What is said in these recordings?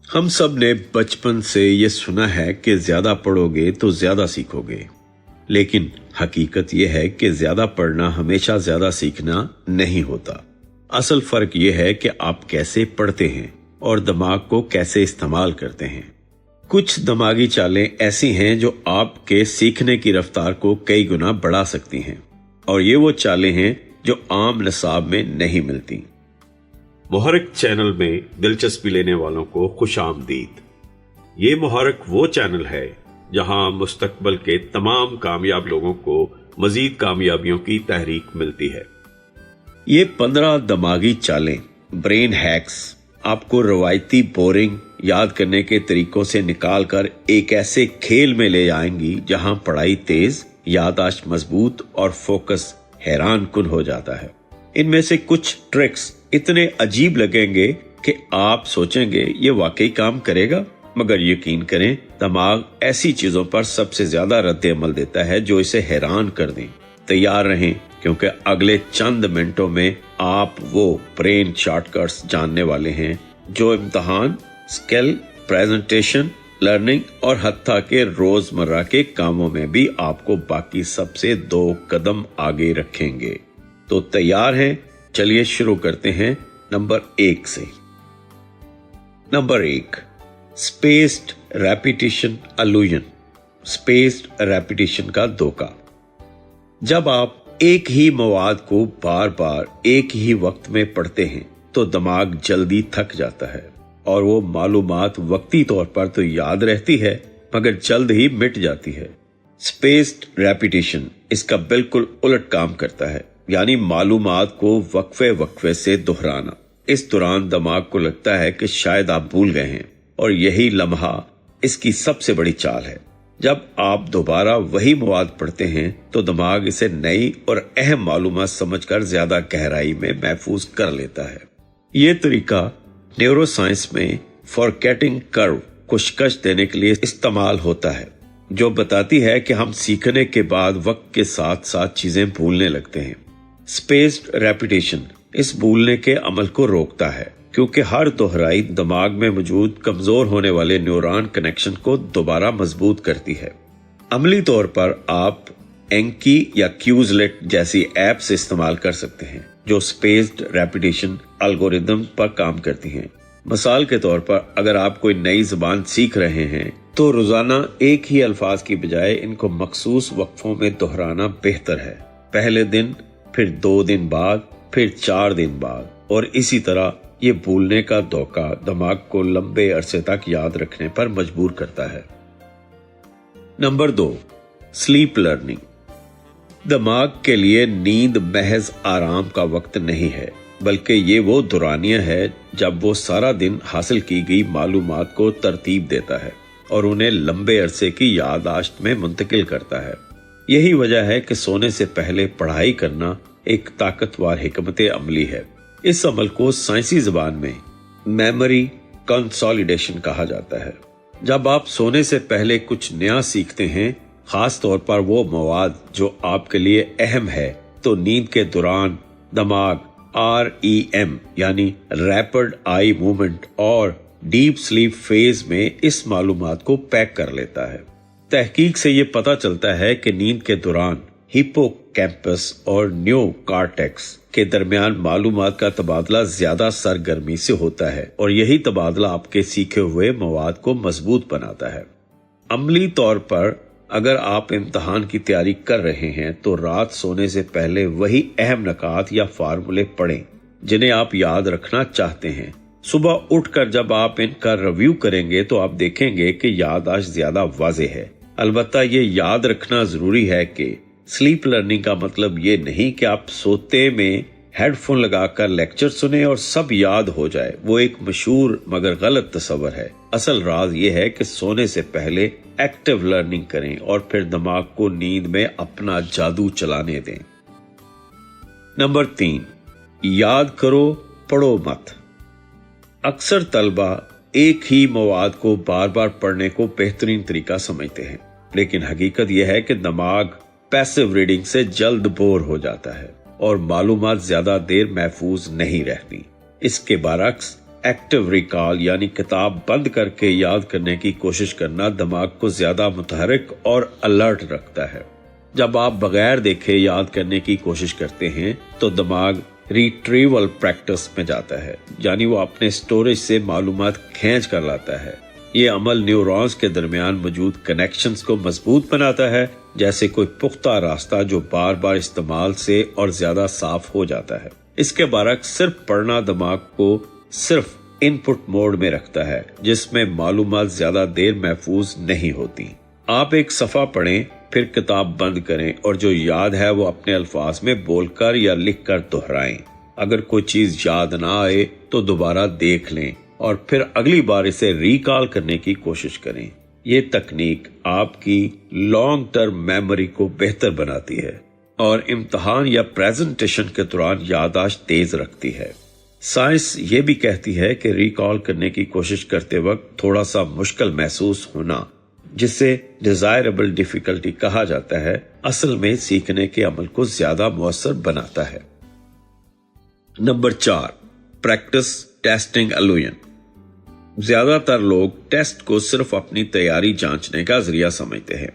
हम सब ने बचपन से ये सुना है कि ज्यादा पढ़ोगे तो ज्यादा सीखोगे, लेकिन हकीकत ये है कि ज्यादा पढ़ना हमेशा ज्यादा सीखना नहीं होता। असल फर्क ये है कि आप कैसे पढ़ते हैं और दिमाग को कैसे इस्तेमाल करते हैं। कुछ दिमागी चालें ऐसी हैं जो आपके सीखने की रफ्तार को कई गुना बढ़ा सकती हैं, और ये वो चालें हैं जो आम निसाब में नहीं मिलती। मुहर्रिक चैनल में दिलचस्पी लेने वालों को खुश आमदीद। ये मुहर्रिक वो चैनल है जहां मुस्तकबल के तमाम कामयाब लोगों को मजीद कामयाबियों की तहरीक मिलती है। ये 15 दिमागी चालें, ब्रेन हैक्स, आपको रवायती बोरिंग याद करने के तरीकों से निकाल कर एक ऐसे खेल में ले जाएंगी जहां पढ़ाई तेज, याददाश्त मजबूत और फोकस हैरान कुन हो जाता है। इनमें से कुछ ट्रिक्स इतने अजीब लगेंगे कि आप सोचेंगे ये वाकई काम करेगा, मगर यकीन करें दिमाग ऐसी चीजों पर सबसे ज्यादा रद्द अमल देता है जो इसे हैरान कर दें। तैयार रहें, क्योंकि अगले चंद मिनटों में आप वो ब्रेन शॉर्टकट्स जानने वाले हैं जो इम्तिहान, स्किल, प्रेजेंटेशन, लर्निंग और हत्ता के रोजमर्रा के कामों में भी आपको बाकी सबसे 2 कदम आगे रखेंगे। तो तैयार हैं? चलिए शुरू करते हैं नंबर 1 से। Number 1, spaced repetition illusion. Spaced repetition का धोखा। जब आप एक ही मवाद को बार बार एक ही वक्त में पढ़ते हैं तो दिमाग जल्दी थक जाता है और वो मालूमात वक्ती तौर पर तो याद रहती है मगर जल्द ही मिट जाती है। स्पेस्ड रेपिटेशन इसका बिल्कुल उलट काम करता है, यानी मालूमात को वक्फे वक्फे से दोहराना। इस दौरान दिमाग को लगता है कि शायद आप भूल गए हैं, और यही लम्हा इसकी सबसे बड़ी चाल है। जब आप दोबारा वही मवाद पढ़ते हैं तो दिमाग इसे नई और अहम मालूमात समझकर ज्यादा गहराई में महफूज कर लेता है। ये तरीका न्यूरोसाइंस में फॉरगेटिंग कर्व को शिकस्त देने के लिए इस्तेमाल होता है, जो बताती है कि हम सीखने के बाद वक्त के साथ साथ चीजें भूलने लगते हैं। स्पेस्ड रेपिटेशन इस भूलने के अमल को रोकता है, क्योंकि हर दोहराई दिमाग में मौजूद कमजोर होने वाले न्यूरॉन कनेक्शन को दोबारा मजबूत करती है। अमली तौर पर आप एंकी या क्यूजलेट जैसी एप्स इस्तेमाल कर सकते हैं जो स्पेस्ड रेपिटेशन एल्गोरिदम पर काम करती हैं। मिसाल के तौर पर अगर आप कोई नई जुबान सीख रहे हैं तो रोजाना एक ही अल्फाज की बजाय इनको मखसूस वक्फों में दोहराना बेहतर है। पहले दिन, फिर 2 दिन बाद, फिर 4 दिन बाद, और इसी तरह ये भूलने का धोखा दिमाग को लंबे अरसे तक याद रखने पर मजबूर करता है। Number 2, sleep learning. दिमाग के लिए नींद महज आराम का वक्त नहीं है, बल्कि ये वो दौरानिया है जब वो सारा दिन हासिल की गई मालूमात को तरतीब देता है और उन्हें लंबे अरसे की याददाश्त में मुंतकिल करता है। यही वजह है कि सोने से पहले पढ़ाई करना एक ताकतवर हिकमत अमली है। इस अमल को साइंसी जुबान में मेमोरी कंसोलिडेशन कहा जाता है। जब आप सोने से पहले कुछ नया सीखते हैं, खास तौर पर वो मवाद जो आपके लिए अहम है, तो नींद के दौरान दिमाग REM यानी रैपिड आई मूवमेंट और डीप स्लीप फेज में इस मालूमात को पैक कर लेता है। तहकीक से ये पता चलता है कि नींद के दौरान हिप्पोकैम्पस और न्योकॉर्टेक्स के दरमियान मालूमात का तबादला ज्यादा सरगर्मी से होता है, और यही तबादला आपके सीखे हुए मवाद को मजबूत बनाता है। अमली तौर पर अगर आप इम्तिहान की तैयारी कर रहे हैं तो रात सोने से पहले वही अहम नकात या फार्मूले पढ़ें जिन्हें आप याद रखना चाहते हैं। सुबह उठकर जब आप इनका रिव्यू करेंगे तो आप देखेंगे कि याददाश्त ज्यादा वाज़ेह है। अलबत्ता ये याद रखना जरूरी है कि स्लीप लर्निंग का मतलब ये नहीं कि आप सोते में हेडफोन लगाकर लेक्चर सुने और सब याद हो जाए। वो एक मशहूर मगर गलत तस्वर है। असल राज ये है कि सोने से पहले एक्टिव लर्निंग करें और फिर दिमाग को नींद में अपना जादू चलाने दें। नंबर 3, याद करो, पढ़ो मत। अक्सर तलबा एक ही मवाद को बार बार पढ़ने को बेहतरीन तरीका समझते हैं, लेकिन हकीकत यह है कि दिमाग पैसिव रीडिंग से जल्द बोर हो जाता है और मालूमात ज्यादा देर महफूज नहीं रहती। इसके बरअक्स एक्टिव रिकॉल यानी किताब बंद करके याद करने की कोशिश करना दिमाग को ज्यादा मुतहरिक और अलर्ट रखता है। जब आप बगैर देखे याद करने की कोशिश करते हैं तो दिमाग रिट्रीवल प्रैक्टिस में जाता है, यानी वो अपने स्टोरेज से मालूमात खींच कर लाता है। ये अमल न्यूरॉन्स के दरमियान मौजूद कनेक्शंस को मजबूत बनाता है, जैसे कोई पुख्ता रास्ता जो बार बार इस्तेमाल से और ज्यादा साफ हो जाता है। इसके बरक्स सिर्फ पढ़ना दिमाग को सिर्फ इनपुट मोड में रखता है, जिसमें मालूमात ज्यादा देर महफूज नहीं होती। आप एक सफा पढ़ें, फिर किताब बंद करें और जो याद है वो अपने अल्फाज में बोलकर या लिखकर दोहराएं। अगर कोई चीज याद ना आए तो दोबारा देख लें और फिर अगली बार इसे रिकॉल करने की कोशिश करें। ये तकनीक आपकी लॉन्ग टर्म मेमोरी को बेहतर बनाती है और इम्तिहान या प्रेजेंटेशन के दौरान याददाश्त तेज रखती है। साइंस ये भी कहती है कि रिकॉल करने की कोशिश करते वक्त थोड़ा सा मुश्किल महसूस होना, जिसे डिजायरेबल डिफिकल्टी कहा जाता है, असल में सीखने के अमल को ज्यादा मुअस्सर बनाता है। Number 4, practice testing illusion. ज्यादातर लोग टेस्ट को सिर्फ अपनी तैयारी जांचने का जरिया समझते हैं,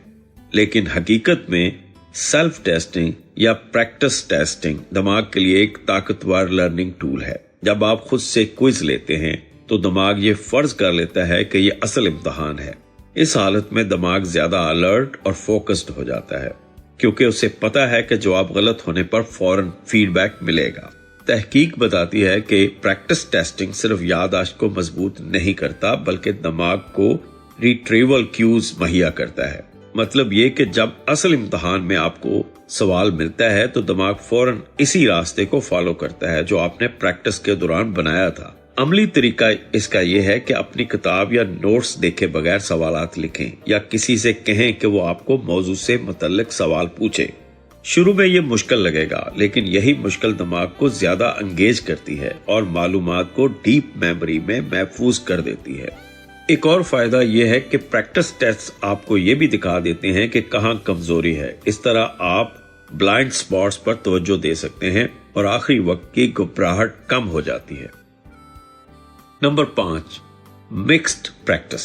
लेकिन हकीकत में सेल्फ टेस्टिंग या प्रैक्टिस टेस्टिंग दिमाग के लिए एक ताकतवर लर्निंग टूल है। जब आप खुद से क्विज लेते हैं तो दिमाग ये फर्ज कर लेता है कि ये असल इम्तिहान है। इस हालत में दिमाग ज्यादा अलर्ट और फोकस्ड हो जाता है, क्योंकि उसे पता है कि जवाब गलत होने पर फौरन फीडबैक मिलेगा। तहकीक बताती है कि प्रैक्टिस टेस्टिंग सिर्फ याददाश्त को मजबूत नहीं करता, बल्कि दिमाग को रिट्रीवल क्यूज मुहैया करता है। मतलब ये कि जब असल इम्तिहान में आपको सवाल मिलता है तो दिमाग फौरन इसी रास्ते को फॉलो करता है जो आपने प्रैक्टिस के दौरान बनाया था। अमली तरीका इसका यह है कि अपनी किताब या नोट्स देखे बगैर सवालात लिखें या किसी से कहें कि वो आपको मौजू से मुतल्लिक सवाल पूछे। शुरू में ये मुश्किल लगेगा, लेकिन यही मुश्किल दिमाग को ज्यादा एंगेज करती है और मालूमात को डीप मेमोरी में महफूज कर देती है। एक और फायदा यह है कि प्रैक्टिस टेस्ट आपको ये भी दिखा देते हैं कि कहाँ कमजोरी है। इस तरह आप ब्लाइंड स्पॉट्स पर तवज्जो दे सकते हैं और आखिरी वक्त की घबराहट कम हो जाती है। Number 5, mixed practice.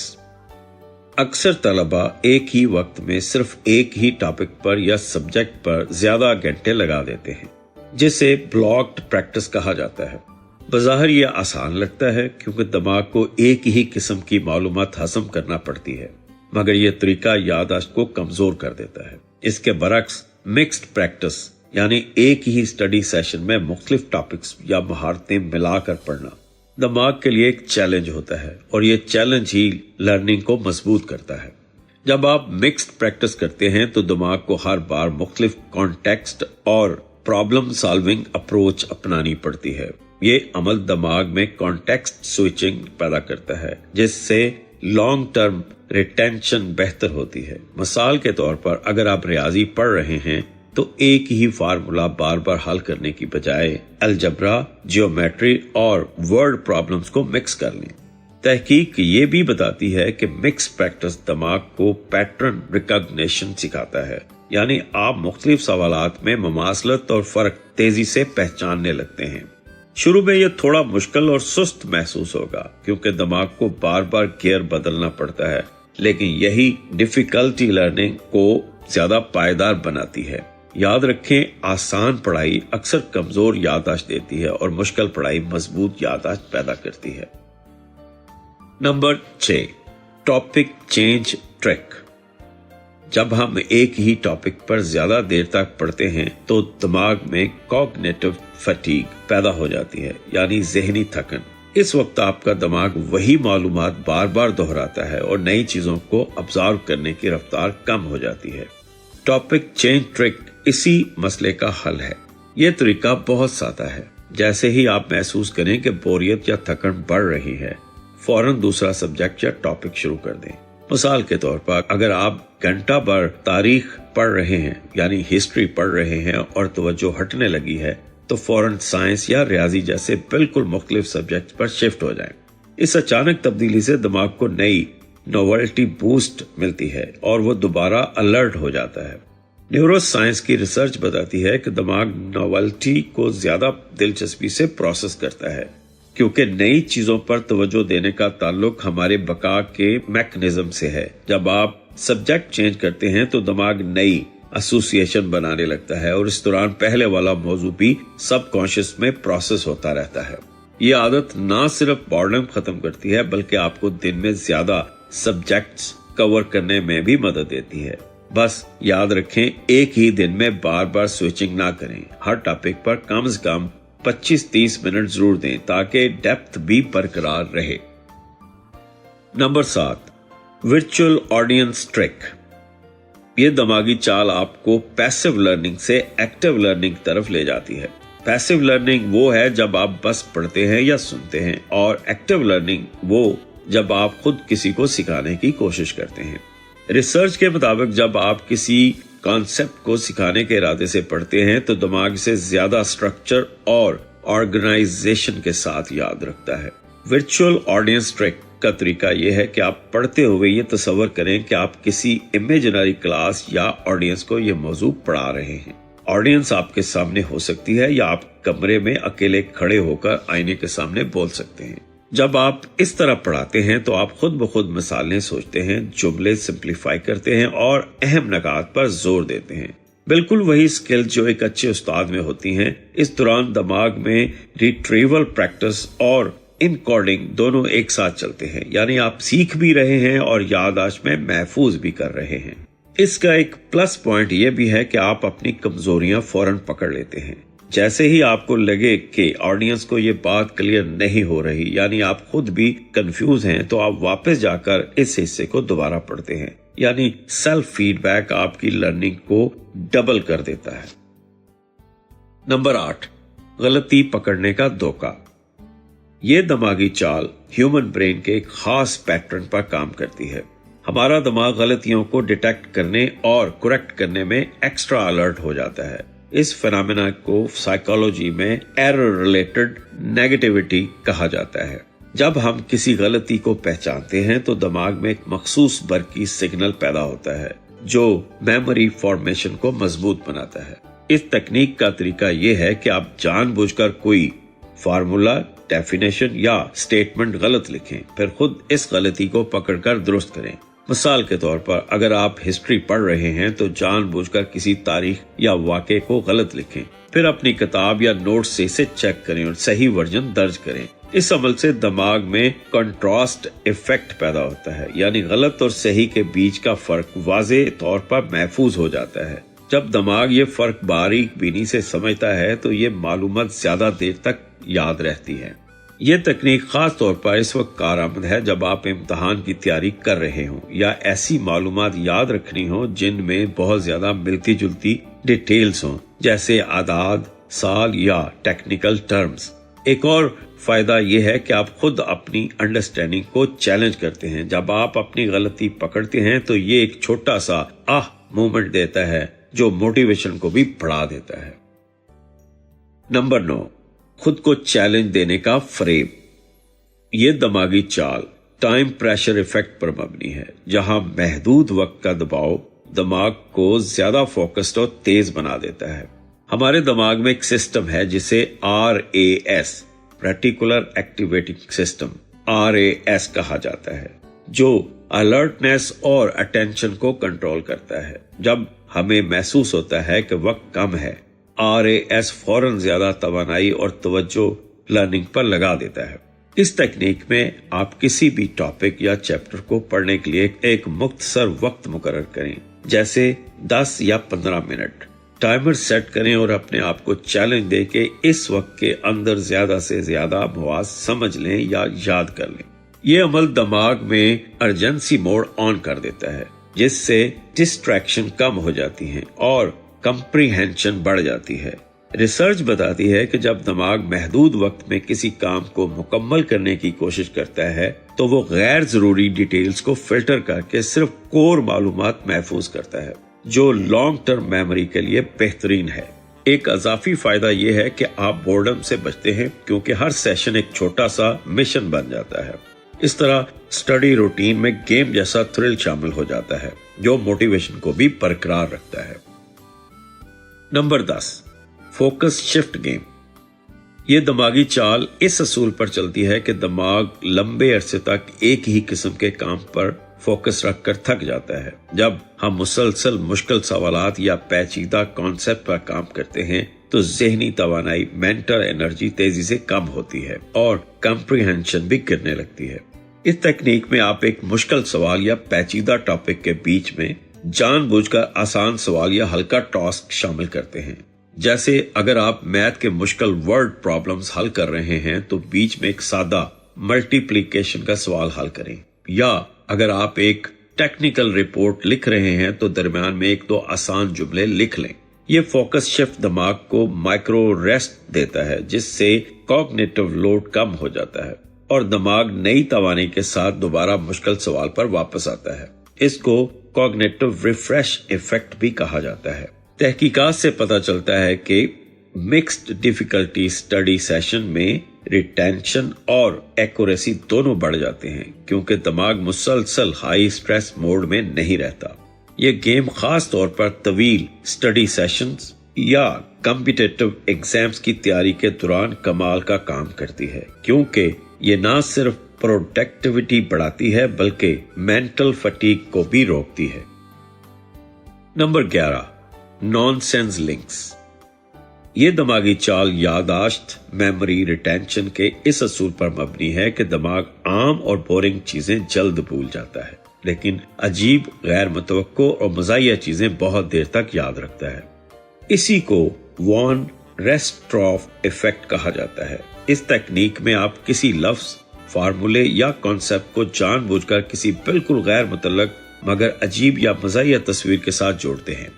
अक्सर तलबा एक ही वक्त में सिर्फ एक ही टॉपिक पर या सब्जेक्ट पर ज्यादा घंटे लगा देते हैं, जिसे ब्लॉक्ड प्रैक्टिस कहा जाता है। बज़ाहिर यह आसान लगता है क्योंकि दिमाग को एक ही किस्म की मालूमात हजम करना पड़ती है, मगर यह तरीका याददाश्त को कमजोर कर देता है। इसके बरक्स मिक्स्ड प्रैक्टिस यानी एक ही स्टडी सेशन में मुख्तलिफ टॉपिक्स या महारतें मिलाकर पढ़ना दिमाग के लिए एक चैलेंज होता है और ये चैलेंज ही लर्निंग को मजबूत करता है। जब आप मिक्स्ड प्रैक्टिस करते हैं तो दिमाग को हर बार मुख्तलिफ कॉन्टेक्स्ट और प्रॉब्लम सॉल्विंग अप्रोच अपनानी पड़ती है। ये अमल दिमाग में कॉन्टेक्स्ट स्विचिंग पैदा करता है, जिससे लॉन्ग टर्म रिटेंशन बेहतर होती है। मिसाल के तौर पर अगर आप रियाजी पढ़ रहे हैं तो एक ही फार्मूला बार बार हल करने की बजाय अलजबरा, जियोमेट्री और वर्ड प्रॉब्लम्स को मिक्स कर लें। तहकीक ये भी बताती है कि मिक्स प्रैक्टिस दिमाग को पैटर्न रिकॉग्निशन सिखाता है, यानी आप मुख्तलिफ सवालात में मुमासलत और फर्क तेजी से पहचानने लगते हैं। शुरू में यह थोड़ा मुश्किल और सुस्त महसूस होगा क्योंकि दिमाग को बार बार गियर बदलना पड़ता है, लेकिन यही डिफिकल्टी लर्निंग को ज्यादा पायदार बनाती है। याद रखें, आसान पढ़ाई अक्सर कमजोर याददाश्त देती है और मुश्किल पढ़ाई मजबूत याददाश्त पैदा करती है। Number 6, topic change trick. जब हम एक ही टॉपिक पर ज्यादा देर तक पढ़ते हैं तो दिमाग में कॉग्निटिव फटीग पैदा हो जाती है, यानी ज़हनी थकन। इस वक्त आपका दिमाग वही मालूमात बार बार दोहराता है और नई चीजों को ऑब्जर्व करने की रफ्तार कम हो जाती है। टॉपिक चेंज ट्रिक इसी मसले का हल है। यह तरीका बहुत सादा है। जैसे ही आप महसूस करें कि बोरियत या थकन बढ़ रही है, फौरन दूसरा सब्जेक्ट या टॉपिक शुरू कर दें। मिसाल के तौर पर अगर आप घंटा भर तारीख पढ़ रहे हैं, यानी हिस्ट्री पढ़ रहे हैं और तवज्जो हटने लगी है, तो फौरन साइंस या रियाजी जैसे बिल्कुल मुख्तलिफ सब्जेक्ट पर शिफ्ट हो जाएं। इस अचानक तब्दीली से दिमाग को नई नोवेल्टी बूस्ट मिलती है और वो दोबारा अलर्ट हो जाता है। न्यूरो साइंस की रिसर्च बताती है कि दिमाग नोवेल्टी को ज्यादा दिलचस्पी से प्रोसेस करता है। क्योंकि नई चीजों पर तवज्जो देने का ताल्लुक हमारे बका के मैकेनिज्म से है। जब आप सब्जेक्ट चेंज करते हैं तो दिमाग नई एसोसिएशन बनाने लगता है और इस दौरान पहले वाला मौजू भी सबकॉन्शियस में प्रोसेस होता रहता है। ये आदत ना सिर्फ बोर्डम खत्म करती है बल्कि आपको दिन में ज्यादा सब्जेक्ट्स कवर करने में भी मदद देती है। बस याद रखें, एक ही दिन में बार बार स्विचिंग ना करें। हर टॉपिक पर कम से कम 25-30 मिनट जरूर दें ताकि डेप्थ भी बरकरार रहे। Number 7, virtual audience trick. ये दिमागी चाल आपको पैसिव लर्निंग से एक्टिव लर्निंग की तरफ ले जाती है। पैसिव लर्निंग वो है जब आप बस पढ़ते हैं या सुनते हैं, और एक्टिव लर्निंग वो जब आप खुद किसी को सिखाने की कोशिश करते हैं। रिसर्च के मुताबिक जब आप किसी कॉन्सेप्ट को सिखाने के इरादे से पढ़ते हैं तो दिमाग से ज्यादा स्ट्रक्चर और ऑर्गेनाइजेशन के साथ याद रखता है। वर्चुअल ऑडियंस ट्रिक का तरीका यह है कि आप पढ़ते हुए ये तस्वर करें कि आप किसी इमेजिनरी क्लास या ऑडियंस को ये मौजू पढ़ा रहे हैं। ऑडियंस आपके सामने हो सकती है या आप कमरे में अकेले खड़े होकर आईने के सामने बोल सकते हैं। जब आप इस तरह पढ़ाते हैं तो आप खुद ब खुद मिसालें सोचते हैं, जुमले सिंप्लीफाई करते हैं और अहम नकात पर जोर देते हैं। बिल्कुल वही स्किल जो एक अच्छे उस्ताद में होती हैं। इस दौरान दिमाग में रिट्रीवल प्रैक्टिस और इनकोडिंग दोनों एक साथ चलते हैं, यानी आप सीख भी रहे हैं और याददाश्त में महफूज भी कर रहे हैं। इसका एक प्लस पॉइंट यह भी है कि आप अपनी कमजोरियां फौरन पकड़ लेते हैं। जैसे ही आपको लगे कि ऑडियंस को ये बात क्लियर नहीं हो रही, यानी आप खुद भी कंफ्यूज हैं, तो आप वापस जाकर इस हिस्से को दोबारा पढ़ते हैं। यानी सेल्फ फीडबैक आपकी लर्निंग को डबल कर देता है। नंबर 8, गलती पकड़ने का धोखा। ये दिमागी चाल ह्यूमन ब्रेन के एक खास पैटर्न पर काम करती है। हमारा दिमाग गलतियों को डिटेक्ट करने और करेक्ट करने में एक्स्ट्रा अलर्ट हो जाता है। इस फिनोमेना को साइकोलॉजी में एरर रिलेटेड नेगेटिविटी कहा जाता है। जब हम किसी गलती को पहचानते हैं तो दिमाग में एक मखसूस बरकी सिग्नल पैदा होता है जो मेमोरी फॉर्मेशन को मजबूत बनाता है। इस तकनीक का तरीका यह है कि आप जानबूझकर कोई फार्मूला, डेफिनेशन या स्टेटमेंट गलत लिखें, फिर खुद इस गलती को पकड़कर दुरुस्त करें। मिसाल के तौर पर अगर आप हिस्ट्री पढ़ रहे हैं तो जानबूझकर किसी तारीख या वाक़े को गलत लिखें, फिर अपनी किताब या नोट से इसे चेक करें और सही वर्जन दर्ज करें। इस अमल से दिमाग में कंट्रास्ट इफेक्ट पैदा होता है, यानी गलत और सही के बीच का फर्क वाज़ेह तौर पर महफूज हो जाता है। जब दिमाग ये फर्क बारीक बीनी से समझता है तो ये मालूमात ज्यादा देर तक याद रहती है। ये तकनीक खास तौर पर इस वक्त कारआमद है जब आप इम्तिहान की तैयारी कर रहे हों या ऐसी मालूमात याद रखनी हो जिनमें बहुत ज्यादा मिलती जुलती डिटेल्स हों, जैसे आदाद, साल या टेक्निकल टर्म्स। एक और फायदा यह है कि आप खुद अपनी अंडरस्टैंडिंग को चैलेंज करते हैं। जब आप अपनी गलती पकड़ते हैं तो ये एक छोटा सा मोमेंट देता है जो मोटिवेशन को भी बढ़ा देता है। नंबर 9, खुद को चैलेंज देने का फ्रेम। ये दिमागी चाल टाइम प्रेशर इफेक्ट पर मबनी है, जहां महदूद वक्त का दबाव दिमाग को ज्यादा फोकस्ड और तेज बना देता है। हमारे दिमाग में एक सिस्टम है जिसे RAS, reticular activating system, RAS कहा जाता है, जो अलर्टनेस और अटेंशन को कंट्रोल करता है। जब हमें महसूस होता है कि वक्त कम है, RAS फौरन ज्यादा तवानाई और तवज्जो लर्निंग पर लगा देता है। इस तकनीक में आप किसी भी टॉपिक या चैप्टर को पढ़ने के लिए एक मुख्तसर वक्त मुकर्रर करें, जैसे 10 या 15 मिनट। टाइमर सेट करें और अपने आप को चैलेंज दें कि इस वक्त के अंदर ज्यादा से ज्यादा मवाद समझ लें या याद कर लें। ये अमल दिमाग में अर्जेंसी मोड ऑन कर देता है, जिससे डिस्ट्रैक्शन कम हो जाती है और कंप्रीहेंशन बढ़ जाती है। रिसर्च बताती है कि जब दिमाग महदूद वक्त में किसी काम को मुकम्मल करने की कोशिश करता है तो वो गैर जरूरी डिटेल्स को फिल्टर करके सिर्फ कोर मालूमात महफूज करता है, जो लॉन्ग टर्म मेमोरी के लिए बेहतरीन है। एक अजाफी फायदा यह है कि आप बोर्डम से बचते हैं, क्योंकि हर सेशन एक छोटा सा मिशन बन जाता है। इस तरह स्टडी रूटीन में गेम जैसा थ्रिल शामिल हो जाता है, जो मोटिवेशन को भी बरकरार रखता है। Number 10, focus shift game. یہ دماغی چال اس اصول پر چلتی ہے کہ دماغ لمبے عرصے تک ایک ہی قسم کے کام پر فوکس رکھ کر تھک جاتا ہے۔ جب ہم مسلسل مشکل سوالات یا پیچیدہ کانسیپٹ پر کام کرتے ہیں تو ذہنی توانائی، مینٹل انرجی تیزی سے کم ہوتی ہے اور کمپریہنشن بھی گرنے لگتی ہے۔ اس تکنیک میں آپ ایک مشکل سوال یا پیچیدہ ٹاپک کے بیچ میں جان بوجھ کر آسان سوال یا ہلکا ٹاسک شامل کرتے ہیں۔ جیسے اگر آپ میتھ کے مشکل ورڈ پرابلمز حل کر رہے ہیں تو بیچ میں ایک سادہ ملٹیپلیکیشن کا سوال حل کریں، یا اگر آپ ایک ٹیکنیکل رپورٹ لکھ رہے ہیں تو درمیان میں ایک دو آسان جملے لکھ لیں۔ یہ فوکس شفٹ دماغ کو مائکرو ریسٹ دیتا ہے، جس سے کوگنیٹو لوڈ کم ہو جاتا ہے اور دماغ نئی توانائی کے ساتھ دوبارہ مشکل سوال پر واپس آتا ہے۔ اس کو کوگنیٹو ریفریش ایفیکٹ بھی کہا جاتا ہے۔ تحقیقات سے پتہ چلتا ہے کہ مکسڈ ڈیفیکلٹی اسٹڈی سیشن میں ریٹینشن اور ایکوریسی دونوں بڑھ جاتے ہیں، کیونکہ دماغ مسلسل ہائی سٹریس موڈ میں نہیں رہتا۔ یہ گیم خاص طور پر طویل اسٹڈی سیشنز یا کمپیٹیٹو ایگزامز کی تیاری کے دوران کمال کا کام کرتی ہے، کیونکہ یہ نہ صرف پروڈکٹیوٹی بڑھاتی ہے بلکہ مینٹل فٹیگ کو بھی روکتی ہے۔ Number 11، naan sense links. یہ دماغی چال یادداشت، میموری، ریٹینشن کے اس اصول پر مبنی ہے کہ دماغ عام اور بورنگ چیزیں جلد بھول جاتا ہے، لیکن عجیب، غیر متوقع اور مزاحیہ چیزیں بہت دیر تک یاد رکھتا ہے۔ اسی کو وان ریسٹراف ایفیکٹ کہا جاتا ہے۔ اس تکنیک میں آپ کسی لفظ، فارمولے یا کانسیپٹ کو جان بوجھ کر کسی بالکل غیر متعلق مگر عجیب یا مزاحیہ تصویر کے ساتھ جوڑتے ہیں۔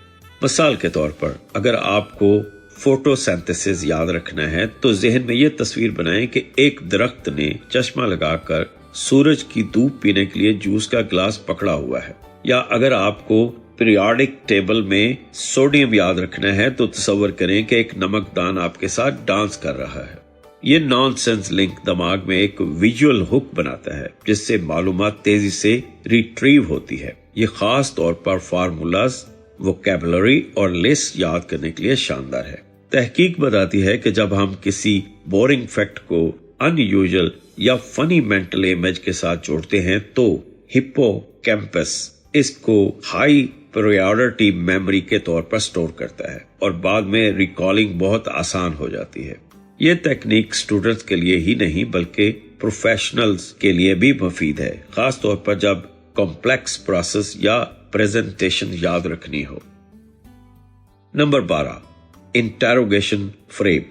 مثال کے طور پر، اگر آپ کو فوٹو سینتھسس یاد رکھنا ہے تو ذہن میں یہ تصویر بنائیں کہ ایک درخت نے چشمہ لگا کر سورج کی دھوپ پینے کے لیے جوس کا گلاس پکڑا ہوا ہے۔ یا اگر آپ کو پیریوڈک ٹیبل میں سوڈیم یاد رکھنا ہے تو تصور کریں کہ ایک نمک دان آپ کے ساتھ ڈانس کر رہا ہے۔ یہ نان سینس لنک دماغ میں ایک ویژول ہک بناتا ہے جس سے معلومات تیزی سے ریٹریو ہوتی ہے۔ یہ خاص طور پر فارمولاز، ووکیبلری اور لسٹ یاد کرنے کے لیے شاندار ہے۔ تحقیق بتاتی ہے کہ جب ہم کسی بورنگ فیکٹ کو ان یوزل یا فنی مینٹل امیج کے ساتھ جوڑتے ہیں تو ہپو کیمپس اس کو ہائی پریورٹی میموری کے طور پر سٹور کرتا ہے اور بعد میں ریکالنگ بہت آسان ہو جاتی ہے۔ یہ تکنیک سٹوڈنٹس کے لیے ہی نہیں بلکہ پروفیشنلز کے لیے بھی مفید ہے، خاص طور پر جب کمپلیکس پروسیس یا پریزنٹیشن یاد رکھنی ہو۔ Number 12، interrogation frame.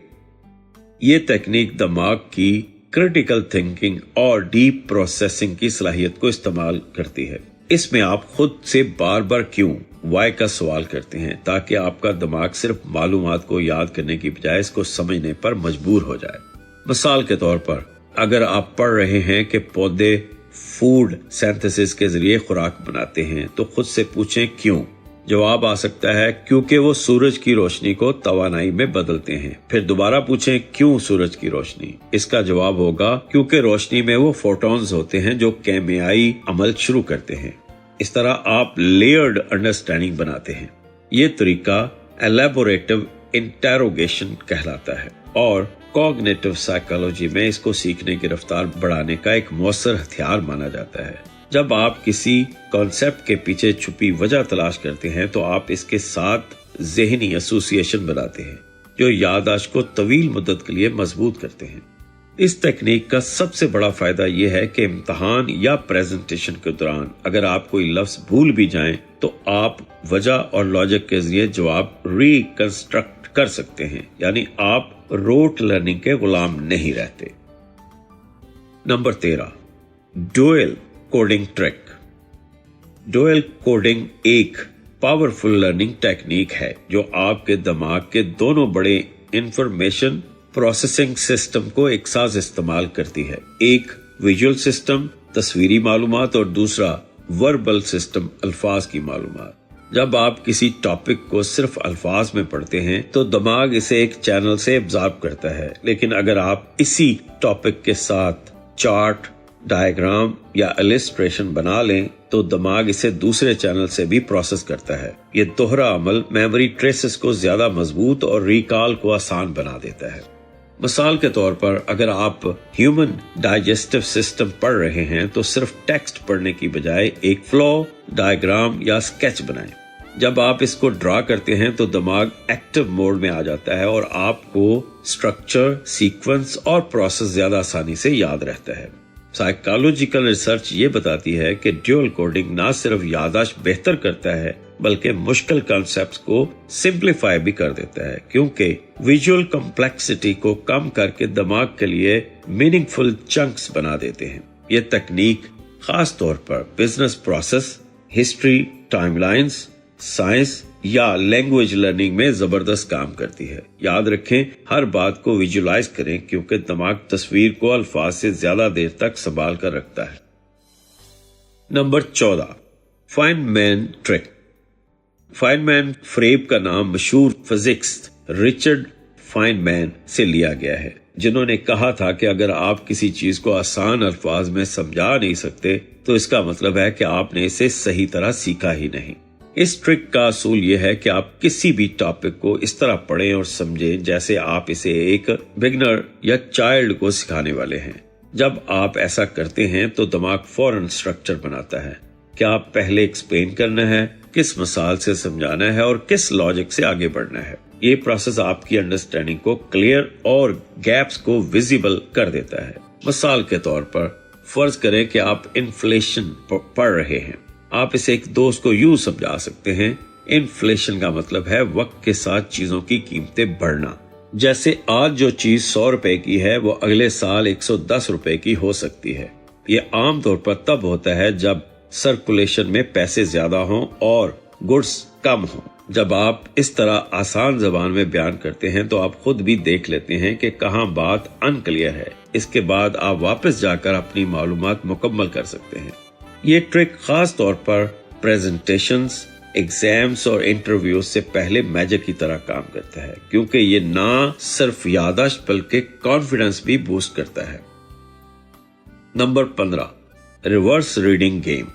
یہ تکنیک دماغ کی کریٹیکل تھنکنگ اور ڈیپ پروسیسنگ کی صلاحیت کو استعمال کرتی ہے۔ اس میں آپ خود سے بار بار کیوں، وائی کا سوال کرتے ہیں تاکہ آپ کا دماغ صرف معلومات کو یاد کرنے کی بجائے اس کو سمجھنے پر مجبور ہو جائے۔ مثال کے طور پر، اگر آپ پڑھ رہے ہیں کہ پودے فوڈ سینتھسس کے ذریعے خوراک بناتے ہیں تو خود سے پوچھیں کیوں۔ جواب آ سکتا ہے کیونکہ وہ سورج کی روشنی کو توانائی میں بدلتے ہیں۔ پھر دوبارہ پوچھیں کیوں سورج کی روشنی۔ اس کا جواب ہوگا کیونکہ روشنی میں وہ فوٹونز ہوتے ہیں جو کیمیائی عمل شروع کرتے ہیں۔ اس طرح آپ لیئرڈ انڈرسٹینڈنگ بناتے ہیں۔ یہ طریقہ ایلیبوریٹو انٹروگیشن کہلاتا ہے اور کوگنیٹو سائیکالوجی میں اس کو سیکھنے کی رفتار بڑھانے کا ایک مؤثر ہتھیار مانا جاتا ہے۔ جب آپ کسی کانسیپٹ کے پیچھے چھپی وجہ تلاش کرتے ہیں تو آپ اس کے ساتھ ذہنی ایسوسی ایشن بناتے ہیں جو یادداشت کو طویل مدت کے لیے مضبوط کرتے ہیں۔ اس تکنیک کا سب سے بڑا فائدہ یہ ہے کہ امتحان یا پریزنٹیشن کے دوران اگر آپ کوئی لفظ بھول بھی جائیں تو آپ وجہ اور لاجک کے ذریعے جواب ریکنسٹرکٹ کر سکتے ہیں، یعنی آپ روٹ لرننگ کے غلام نہیں رہتے۔ Number 13، dual coding track. Dual coding ایک پاورفل لرننگ ٹیکنیک ہے جو آپ کے دماغ کے دونوں بڑے انفارمیشن پروسیسنگ سسٹم کو ایک ساتھ استعمال کرتی ہے۔ ایک ویژول سسٹم، تصویری معلومات، اور دوسرا وربل سسٹم، الفاظ کی معلومات۔ جب آپ کسی ٹاپک کو صرف الفاظ میں پڑھتے ہیں تو دماغ اسے ایک چینل سے ابزارب کرتا ہے، لیکن اگر آپ اسی ٹاپک کے ساتھ چارٹ، ڈائیگرام یا السٹریشن بنا لیں تو دماغ اسے دوسرے چینل سے بھی پروسیس کرتا ہے۔ یہ دوہرا عمل میموری ٹریسز کو زیادہ مضبوط اور ریکال کو آسان بنا دیتا ہے۔ مثال کے طور پر اگر آپ ہیومن ڈائجسٹو سسٹم پڑھ رہے ہیں تو صرف ٹیکسٹ پڑھنے کی بجائے ایک فلو ڈائیگرام یا اسکیچ بنائیں. جب آپ اس کو ڈرا کرتے ہیں تو دماغ ایکٹیو موڈ میں آ جاتا ہے اور آپ کو سٹرکچر، سیکوینس اور پروسیس زیادہ آسانی سے یاد رہتا ہے. سائیکالوجیکل ریسرچ یہ بتاتی ہے کہ ڈیول کوڈنگ نہ صرف یادداشت بہتر کرتا ہے بلکہ مشکل کانسیپٹس کو سمپلیفائی بھی کر دیتا ہے، کیونکہ ویژول کمپلیکسٹی کو کم کر کے دماغ کے لیے میننگ فل چنکس بنا دیتے ہیں. یہ تکنیک خاص طور پر business process, history, timelines, science یا لینگویج لرننگ میں زبردست کام کرتی ہے. یاد رکھیں، ہر بات کو ویژولائز کریں کیونکہ دماغ تصویر کو الفاظ سے زیادہ دیر تک سنبھال کر رکھتا ہے. نمبر 14، فائن مین ٹرک. فائن مین فریب کا نام مشہور فزکسٹ رچرڈ فائن مین سے لیا گیا ہے، جنہوں نے کہا تھا کہ اگر آپ کسی چیز کو آسان الفاظ میں سمجھا نہیں سکتے تو اس کا مطلب ہے کہ آپ نے اسے صحیح طرح سیکھا ہی نہیں. اس ٹرک کا اصول یہ ہے کہ آپ کسی بھی ٹاپک کو اس طرح پڑھیں اور سمجھیں جیسے آپ اسے ایک بگنر یا چائلڈ کو سکھانے والے ہیں. جب آپ ایسا کرتے ہیں تو دماغ فوراً سٹرکچر بناتا ہے. کیا آپ پہلے ایکسپلین کرنا ہے، کس مثال سے سمجھانا ہے اور کس لاجک سے آگے بڑھنا ہے. یہ پروسیس آپ کی انڈرسٹینڈنگ کو کلیئر اور گیپس کو ویزیبل کر دیتا ہے. مثال کے طور پر فرض کریں کہ آپ انفلیشن پڑھ رہے ہیں. آپ اسے ایک دوست کو یوں سمجھا سکتے ہیں، انفلیشن کا مطلب ہے وقت کے ساتھ چیزوں کی قیمتیں بڑھنا. جیسے آج جو چیز 100 روپے کی ہے وہ اگلے سال 110 روپے کی ہو سکتی ہے. یہ عام طور پر تب ہوتا ہے جب سرکولیشن میں پیسے زیادہ ہوں اور گڈس کم ہوں. جب آپ اس طرح آسان زبان میں بیان کرتے ہیں تو آپ خود بھی دیکھ لیتے ہیں کہ کہاں بات انکلیئر ہے. اس کے بعد آپ واپس جا کر اپنی معلومات مکمل کر سکتے ہیں. یہ ٹرک خاص طور پر پریزنٹیشنز، ایگزامز اور انٹرویوز سے پہلے میجک کی طرح کام کرتا ہے، کیونکہ یہ نہ صرف یادداشت بلکہ کانفیڈنس بھی بوسٹ کرتا ہے. Number 15، reverse reading game.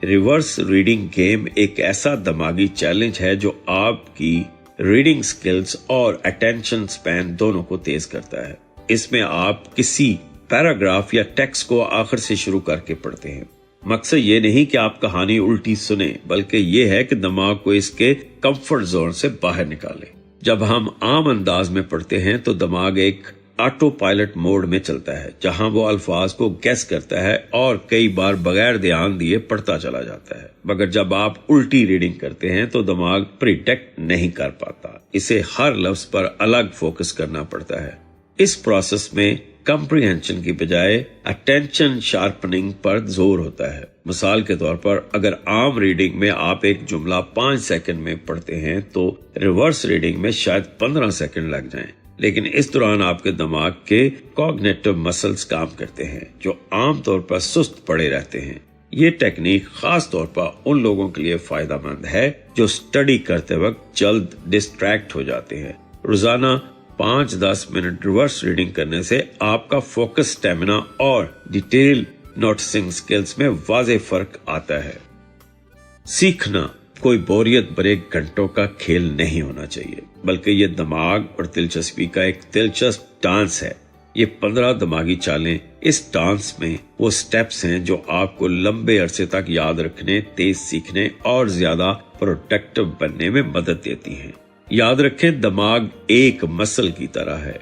Reverse reading game ایک ایسا دماغی چیلنج ہے جو آپ کی ریڈنگ سکلز اور اٹینشن سپین دونوں کو تیز کرتا ہے. اس میں آپ کسی پیراگراف یا ٹیکسٹ کو آخر سے شروع کر کے پڑھتے ہیں. مقصد یہ نہیں کہ آپ کہانی الٹی سنیں، بلکہ یہ ہے کہ دماغ کو اس کے کمفرٹ زون سے باہر نکالیں. جب ہم عام انداز میں پڑھتے ہیں تو دماغ ایک آٹو پائلٹ موڈ میں چلتا ہے، جہاں وہ الفاظ کو گیس کرتا ہے اور کئی بار بغیر دھیان دیے پڑھتا چلا جاتا ہے. مگر جب آپ الٹی ریڈنگ کرتے ہیں تو دماغ پریڈکٹ نہیں کر پاتا، اسے ہر لفظ پر الگ فوکس کرنا پڑتا ہے. اس پروسیس میں کمپریہنشن کی بجائے اٹینشن شارپننگ پر زور ہوتا ہے. مثال کے طور پر اگر عام ریڈنگ میں آپ ایک جملہ 5 سیکنڈ میں پڑھتے ہیں تو ریورس ریڈنگ میں شاید 15 سیکنڈ لگ جائیں، لیکن اس دوران آپ کے دماغ کے کوگنیٹو مسلز کام کرتے ہیں جو عام طور پر سست پڑے رہتے ہیں. یہ ٹیکنیک خاص طور پر ان لوگوں کے لیے فائدہ مند ہے جو سٹڈی کرتے وقت جلد ڈسٹریکٹ ہو جاتے ہیں. روزانہ 5-10 منٹ ریورس ریڈنگ کرنے سے آپ کا فوکس، سٹیمنا اور ڈیٹیل نوٹسنگ سکلز میں واضح فرق آتا ہے. سیکھنا کوئی بوریت بھرے گھنٹوں کا کھیل نہیں ہونا چاہیے، بلکہ یہ دماغ اور دلچسپی کا ایک دلچسپ ڈانس ہے. یہ 15 دماغی چالیں اس ڈانس میں وہ سٹیپس ہیں جو آپ کو لمبے عرصے تک یاد رکھنے، تیز سیکھنے اور زیادہ پروڈکٹیو بننے میں مدد دیتی ہیں. یاد رکھیں، دماغ ایک مسل کی طرح ہے.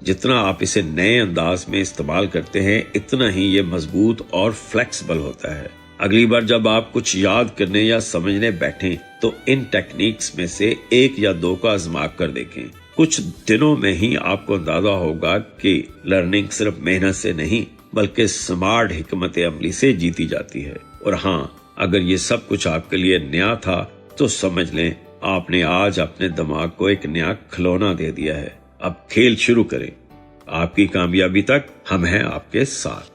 جتنا آپ اسے نئے انداز میں استعمال کرتے ہیں اتنا ہی یہ مضبوط اور فلیکسیبل ہوتا ہے. اگلی بار جب آپ کچھ یاد کرنے یا سمجھنے بیٹھیں تو ان ٹیکنیکس میں سے 1 یا 2 کا آزما کر دیکھیں. کچھ دنوں میں ہی آپ کو اندازہ ہوگا کہ لرننگ صرف محنت سے نہیں بلکہ سمارٹ حکمت عملی سے جیتی جاتی ہے. اور ہاں، اگر یہ سب کچھ آپ کے لیے نیا تھا تو سمجھ لیں آپ نے آج اپنے دماغ کو ایک نیا کھلونا دے دیا ہے. اب کھیل شروع کریں. آپ کی کامیابی تک ہم ہیں آپ کے ساتھ.